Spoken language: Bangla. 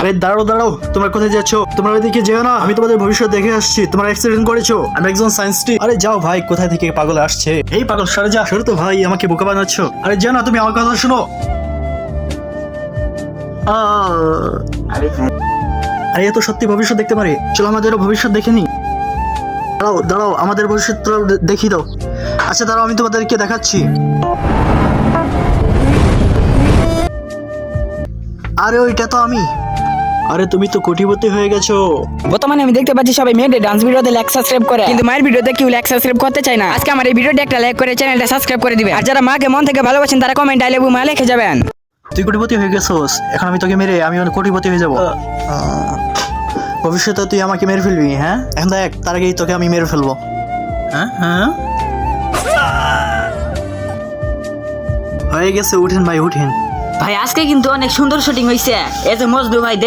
আরে দাঁড়াও দাঁড়াও, তোমরা কোথায় যাচ্ছ? তোমরা ওইদিকে যেও না, আমি তোমাদের ভবিষ্যৎ দেখে আসছি। তোমরা অ্যাক্সিডেন্ট করেছো, আমি একজন সায়েন্টিস্ট। আরে যাও ভাই, কোথায় থেকে পাগল আসছে? এই পাগল সরে যা, সরে তো ভাই, আমাকে বোকা বানাচ্ছ। আরে যাও না, তুমি আমার কথা শোনো। আরে এত সত্যি ভবিষ্যৎ দেখতে পারে, চলো আমাদেরও ভবিষ্যৎ দেখে নি। দাঁড়াও দাঁড়াও, আমাদের ভবিষ্যৎ দেখিয়ে দাও। আচ্ছা দাঁড়াও, আমি তোমাদেরকে দেখাচ্ছি। আরে ওইটা তো আমি। আরে তুমি তো কোটিপতি হয়ে গেছো। বর্তমানে আমি দেখতে পাচ্ছি সবাই মেয়েদের ডান্স ভিডিওতে লাইক সাবস্ক্রাইব করে, কিন্তু মায়ের ভিডিওতে কেউ লাইক সাবস্ক্রাইব করতে চায় না। আজকে আমার এই ভিডিওটা একটা লাইক করে চ্যানেলটা সাবস্ক্রাইব করে দিবেন। আর যারা মাকে মন থেকে ভালোবাসেন তারা কমেন্ট আই লাভ ইউ মা লিখে যাবেন। তুই কোটিপতি হয়ে গেছোস, এখন আমি তোকে মেরে আমি কোটিপতি হয়ে যাবো। ভবিষ্যতে তুই আমাকে মেরে ফেলবি, হ্যাঁ? এখন দেখ, তার আগেই তোকে আমি মেরে ফেলবো। হ্যাঁ হ্যাঁ, হয়ে গেছে, উঠেন ভাই উঠেন। ভাই আজকে কিন্তু অনেক সুন্দর শুটিং হয়েছে। এই যে মজদু ভাই দেখ